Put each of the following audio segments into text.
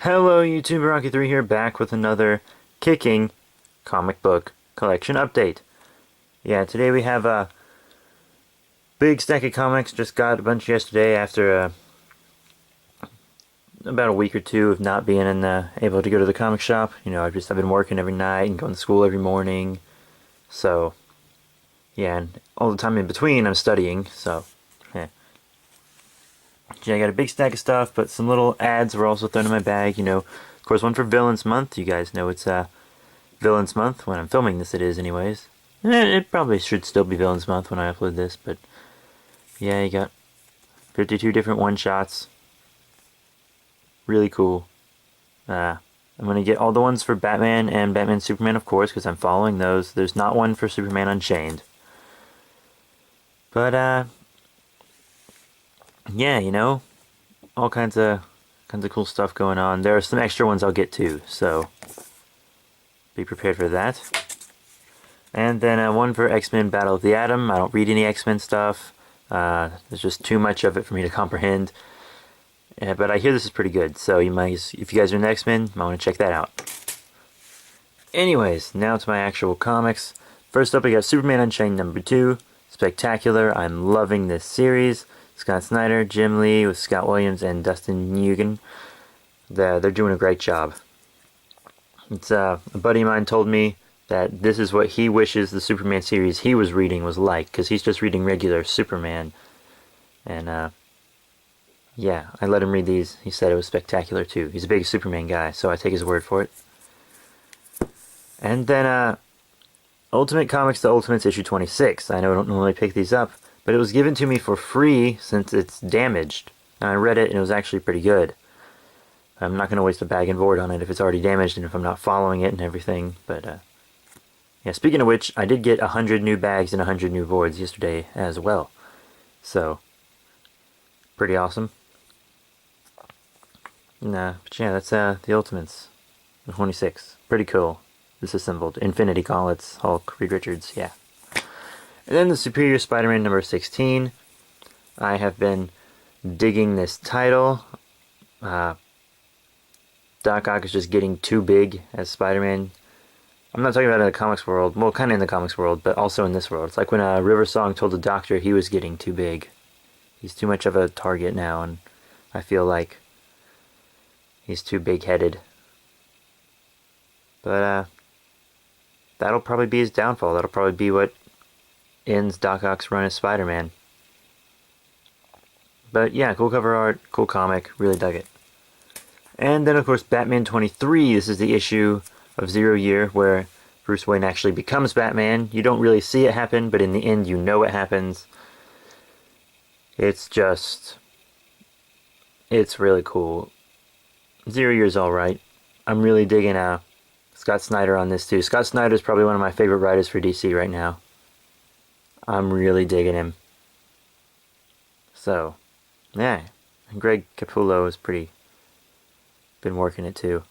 Hello YouTube, Rocky3 here, back with another kicking comic book collection update. Yeah, today we have a big stack of comics. Just got a bunch yesterday after about a week or two of not being able to go to the comic shop. You know, I've been working every night and going to school every morning. So, yeah, and all the time in between I'm studying, so, yeah. Yeah, I got a big stack of stuff, but some little ads were also thrown in my bag, you know. Of course, one for Villains Month. You guys know it's Villains Month. When I'm filming this, it is anyways. It probably should still be Villains Month when I upload this, but yeah, you got 52 different one-shots. Really cool. I'm going to get all the ones for Batman and Batman Superman, of course, because I'm following those. There's not one for Superman Unchained. But, yeah, you know, all kinds of cool stuff going on. There are some extra ones I'll get to, so be prepared for that. And then one for X-Men Battle of the Atom. I don't read any X-Men stuff. There's just too much of it for me to comprehend. But I hear this is pretty good, so you might, if you guys are in X-Men, you might want to check that out. Anyways, now to my actual comics. First up, we got Superman Unchained #2. Spectacular. I'm loving this series. Scott Snyder, Jim Lee with Scott Williams and Dustin Nguyen. They're doing a great job. It's a buddy of mine told me that this is what he wishes the Superman series he was reading was like, because he's just reading regular Superman. And yeah, I let him read these. He said it was spectacular too. He's a big Superman guy, so I take his word for it. And then Ultimate Comics The Ultimates issue 26. I know I don't normally pick these up, but it was given to me for free since it's damaged. And I read it and it was actually pretty good. I'm not going to waste a bag and board on it if it's already damaged and if I'm not following it and everything. But yeah, speaking of which, I did get 100 new bags and 100 new boards yesterday as well. So, pretty awesome. Nah, but yeah, that's the Ultimates. 26. Pretty cool. Disassembled. Infinity Gauntlets, Hulk, Reed Richards, yeah. And then the Superior Spider-Man #16. I have been digging this title. Doc Ock is just getting too big as Spider-Man. I'm not talking about in the comics world. Well, kind of in the comics world, but also in this world. It's like when River Song told the Doctor he was getting too big. He's too much of a target now, and I feel like he's too big-headed. But that'll probably be his downfall. That'll probably be what ends Doc Ock's run as Spider-Man. But yeah, cool cover art, cool comic, really dug it. And then of course Batman 23, this is the issue of Zero Year where Bruce Wayne actually becomes Batman. You don't really see it happen, but in the end you know it happens. It's really cool. Zero Year's alright. I'm really digging Scott Snyder on this too. Scott Snyder is probably one of my favorite writers for DC right now. I'm really digging him. So, yeah. And Greg Capullo is been working it too.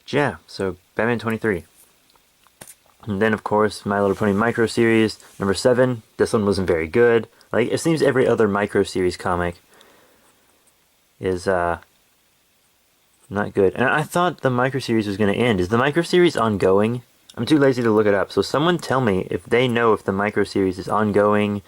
But yeah, so Batman 23. And then of course My Little Pony micro series #7. This one wasn't very good. Like, it seems every other micro series comic is not good. And I thought the micro series was going to end. Is the micro series ongoing? I'm too lazy to look it up. So someone tell me if they know if the micro series is ongoing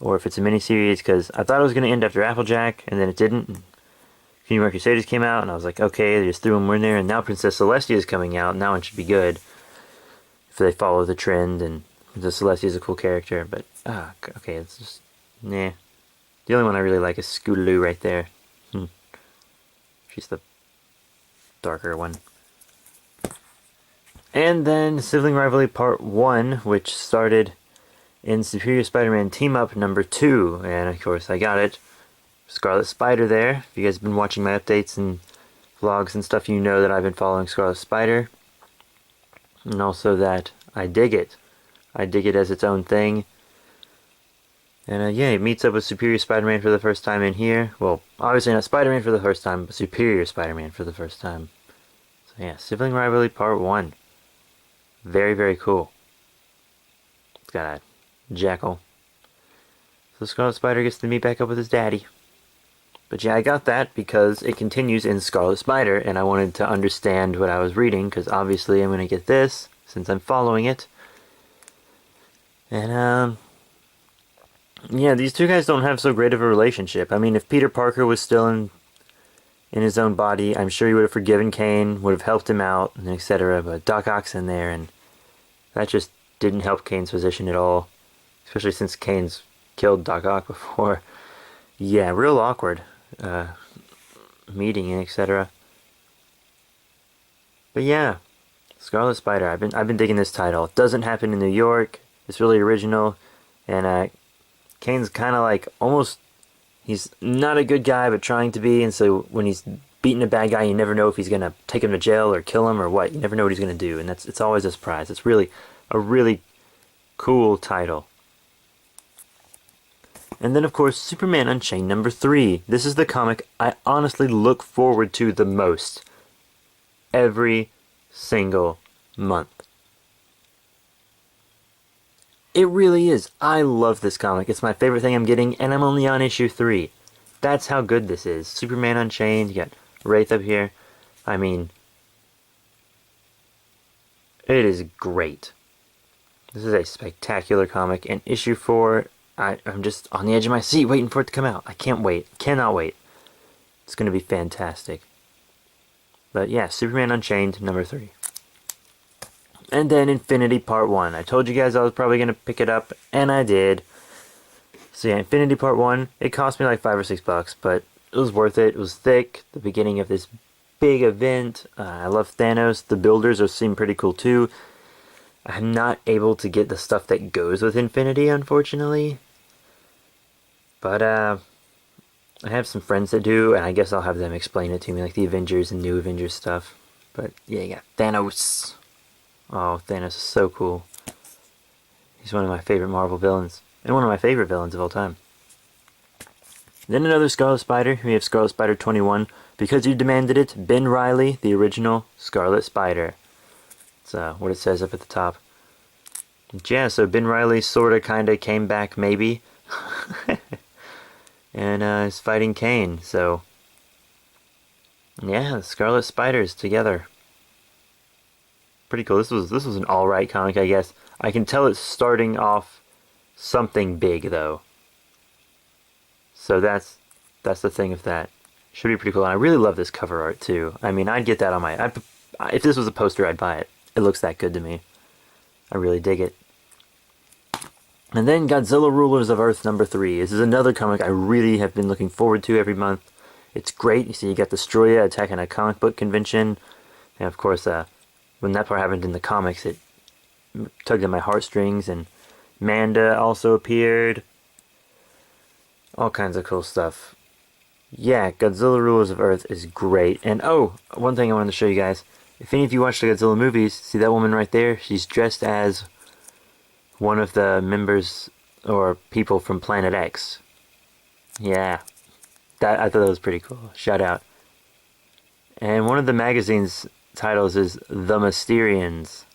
or if it's a mini series, because I thought it was going to end after Applejack and then it didn't. Kingdom Crusaders came out and I was like, okay, they just threw them in there, and now Princess Celestia is coming out, and that one should be good if they follow the trend, and Princess Celestia is a cool character, but okay, it's just nah. The only one I really like is Scootaloo right there. She's the darker one. And then Sibling Rivalry Part 1, which started in Superior Spider-Man Team Up #2, and of course I got it. Scarlet Spider there. If you guys have been watching my updates and vlogs and stuff, you know that I've been following Scarlet Spider. And also that I dig it. I dig it as its own thing. And yeah, he meets up with Superior Spider-Man for the first time in here. Well, obviously not Spider-Man for the first time, but Superior Spider-Man for the first time. So yeah, Sibling Rivalry Part 1. Very, very cool. It's got a jackal. So Scarlet Spider gets to meet back up with his daddy. But yeah, I got that because it continues in Scarlet Spider, and I wanted to understand what I was reading, because obviously I'm going to get this, since I'm following it. And, yeah, these two guys don't have so great of a relationship. I mean, if Peter Parker was still in his own body, I'm sure he would have forgiven Kane, would have helped him out, and etc. But Doc Ock's in there, and that just didn't help Kane's position at all. Especially since Kane's killed Doc Ock before. Yeah, real awkward meeting and etc. But yeah, Scarlet Spider. I've been digging this title. It doesn't happen in New York. It's really original, and Kane's kind of like almost. He's not a good guy, but trying to be. And so when he's beating a bad guy, you never know if he's gonna take him to jail or kill him or what. You never know what he's gonna do, and it's always a surprise. It's really a really cool title. And then, of course, Superman Unchained #3. This is the comic I honestly look forward to the most. Every single month. It really is. I love this comic. It's my favorite thing I'm getting, and I'm only on issue 3. That's how good this is. Superman Unchained. You got Wraith up here. I mean, it is great. This is a spectacular comic, and issue 4... I'm just on the edge of my seat waiting for it to come out. I can't wait. Cannot wait. It's going to be fantastic. But yeah, Superman Unchained #3. And then Infinity Part 1. I told you guys I was probably going to pick it up, and I did. So yeah, Infinity Part 1. It cost me like $5 or $6, but it was worth it. It was thick. The beginning of this big event. I love Thanos. The builders seem pretty cool too. I'm not able to get the stuff that goes with Infinity, unfortunately. But, I have some friends that do, and I guess I'll have them explain it to me, like the Avengers and New Avengers stuff. But, yeah, you got Thanos. Oh, Thanos is so cool. He's one of my favorite Marvel villains, and one of my favorite villains of all time. Then another Scarlet Spider. We have Scarlet Spider 21. Because you demanded it, Ben Reilly, the original Scarlet Spider. That's what it says up at the top. Yeah, so Ben Reilly sorta kinda came back, maybe. And is fighting Kane, so yeah, the Scarlet Spiders together. Pretty cool. This was an alright comic, I guess. I can tell it's starting off something big though. So that's the thing of that. Should be pretty cool. And I really love this cover art too. I mean, I'd get that on my if this was a poster, I'd buy it. It looks that good to me. I really dig it. And then Godzilla Rulers of Earth #3. This is another comic I really have been looking forward to every month. It's great. You see, you got Destroya attacking a comic book convention. And of course, when that part happened in the comics, it tugged at my heartstrings. And Manda also appeared. All kinds of cool stuff. Yeah, Godzilla Rulers of Earth is great. And oh, one thing I wanted to show you guys. If any of you watch the Godzilla movies, see that woman right there? She's dressed as one of the members or people from Planet X. Yeah, I thought that was pretty cool. Shout out. And one of the magazine's titles is The Mysterians.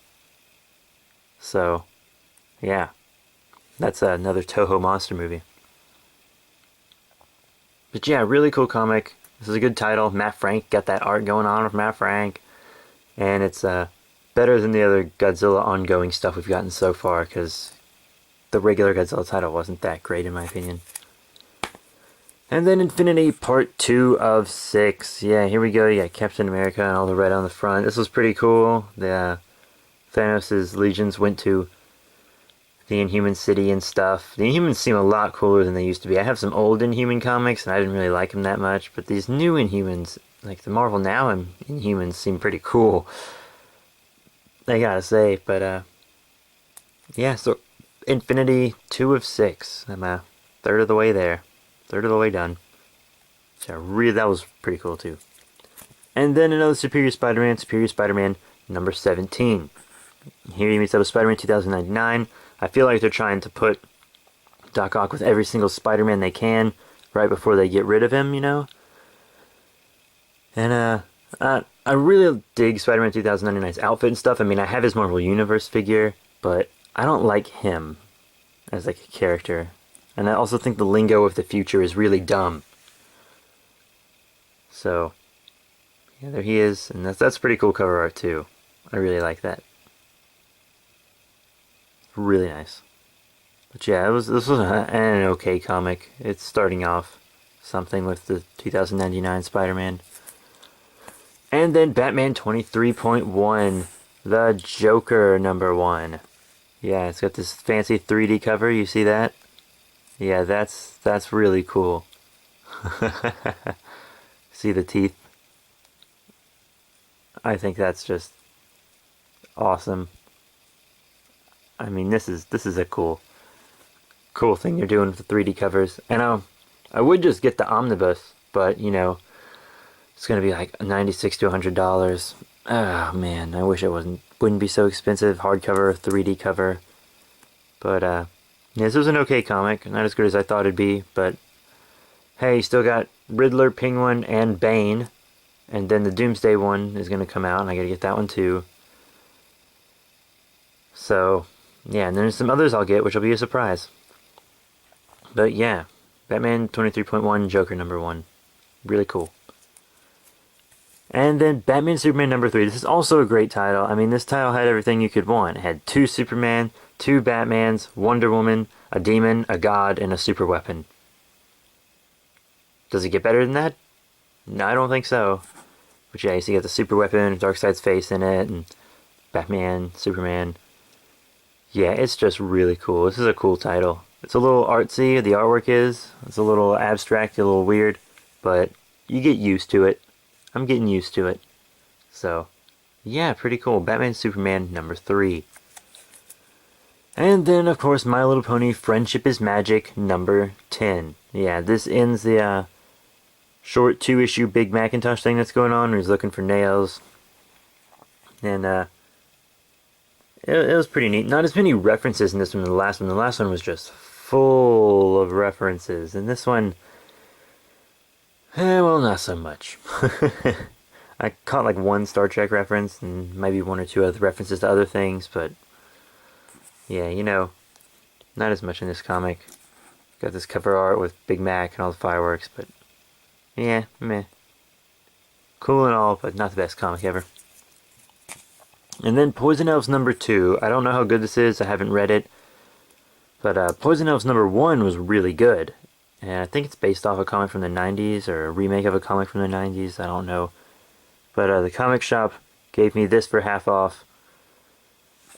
So, yeah, that's another Toho monster movie. But yeah, really cool comic. This is a good title. Matt Frank got that art going on with Matt Frank. And it's better than the other Godzilla ongoing stuff we've gotten so far, because the regular Godzilla title wasn't that great in my opinion. And then Infinity Part 2 of 6. Yeah, here we go. You got Captain America and all the red on the front. This was pretty cool. The Thanos' legions went to the Inhuman City and stuff. The Inhumans seem a lot cooler than they used to be. I have some old Inhuman comics, and I didn't really like them that much, but these new Inhumans, like the Marvel Now Inhumans, seem pretty cool, I gotta say. But yeah, so Infinity 2 of 6. I'm a third of the way there. Third of the way done. So that was pretty cool too. And then another Superior Spider-Man #17. Here he meets up with Spider-Man 2099. I feel like they're trying to put Doc Ock with every single Spider-Man they can right before they get rid of him, you know? And I really dig Spider-Man 2099's outfit and stuff. I mean, I have his Marvel Universe figure, but I don't like him as like a character. And I also think the lingo of the future is really dumb. So, yeah, there he is, and that's pretty cool cover art too. I really like that. Really nice. But yeah, this was an okay comic. It's starting off something with the 2099 Spider-Man. And then Batman 23.1, the Joker #1. Yeah, it's got this fancy 3D cover. You see that? Yeah, that's really cool. See the teeth? I think that's just awesome. I mean, this is a cool thing they're doing with the 3D covers. And I would just get the omnibus, but you know, it's gonna be like $96 to $100. Oh man, I wish it wouldn't be so expensive. Hardcover, 3D cover. But yeah, this was an okay comic. Not as good as I thought it'd be, but hey, you still got Riddler, Penguin, and Bane. And then the Doomsday one is gonna come out, and I gotta get that one too. So yeah, and there's some others I'll get, which will be a surprise. But yeah, Batman 23.1, Joker #1. Really cool. And then Batman Superman #3. This is also a great title. I mean, this title had everything you could want. It had 2 Superman, 2 Batmans, Wonder Woman, a demon, a god, and a super weapon. Does it get better than that? No, I don't think so. But yeah, so you got the super weapon, Darkseid's face in it, and Batman, Superman. Yeah, it's just really cool. This is a cool title. It's a little artsy, the artwork is. It's a little abstract, a little weird, but you get used to it. I'm getting used to it. So, yeah, pretty cool. Batman Superman #3. And then, of course, My Little Pony Friendship is Magic #10. Yeah, this ends the short 2-issue Big Macintosh thing that's going on, where he's looking for nails. And it was pretty neat. Not as many references in this one as the last one. The last one was just full of references. And this one, well, not so much. I caught like one Star Trek reference and maybe 1 or 2 other references to other things, but yeah, you know, not as much in this comic. Got this cover art with Big Mac and all the fireworks, but yeah, meh. Cool and all, but not the best comic ever. And then Poison Elves #2. I don't know how good this is. I haven't read it. But Poison Elves #1 was really good. And I think it's based off a comic from the 90s, or a remake of a comic from the 90s. I don't know. But the comic shop gave me this for half off.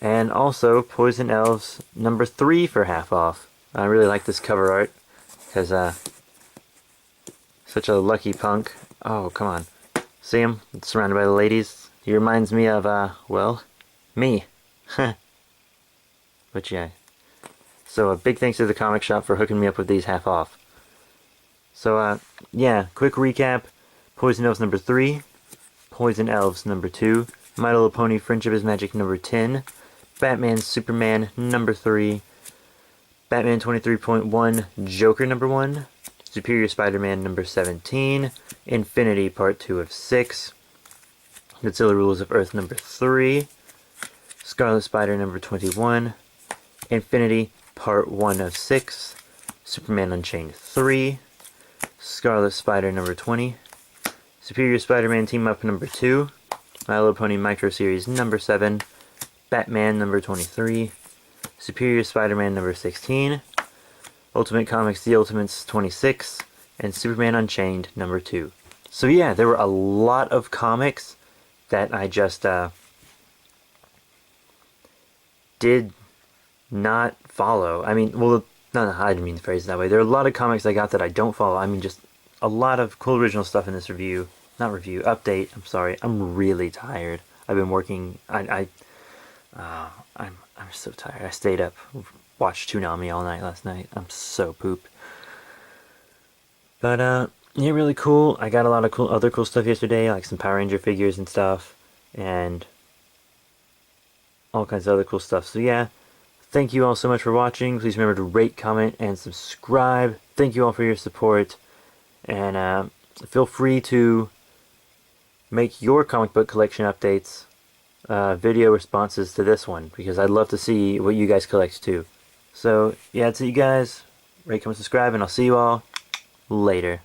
And also Poison Elves #3 for half off. I really like this cover art. Because, such a lucky punk. Oh, come on. See him? Surrounded by the ladies. He reminds me of, well, me. But yeah. So a big thanks to the comic shop for hooking me up with these half off. So, yeah, quick recap. Poison Elves #3. Poison Elves #2. My Little Pony Friendship is Magic #10. Batman Superman #3. Batman 23.1 Joker #1. Superior Spider-Man #17. Infinity Part 2 of 6. Godzilla Rules of Earth #3. Scarlet Spider #21. Infinity Part 1 of 6. Superman Unchained 3. Scarlet Spider #20. Superior Spider-Man Team Up #2. My Little Pony Micro Series #7. Batman #23. Superior Spider-Man #16. Ultimate Comics The Ultimates 26. And Superman Unchained #2. So yeah, there were a lot of comics that I just did not follow. I mean, well, no, I didn't mean to phrase it that way. There are a lot of comics I got that I don't follow. I mean, just a lot of cool original stuff in this review. Not review, update. I'm sorry. I'm really tired. I've been working. I'm so tired. I stayed up, watched Toonami all night last night. I'm so pooped. But yeah, really cool. I got a lot of other cool stuff yesterday, like some Power Ranger figures and stuff, and all kinds of other cool stuff. So yeah, thank you all so much for watching. Please remember to rate, comment, and subscribe. Thank you all for your support, and feel free to make your comic book collection updates video responses to this one, because I'd love to see what you guys collect too. So yeah, that's it, you guys. Rate, comment, subscribe, and I'll see you all later.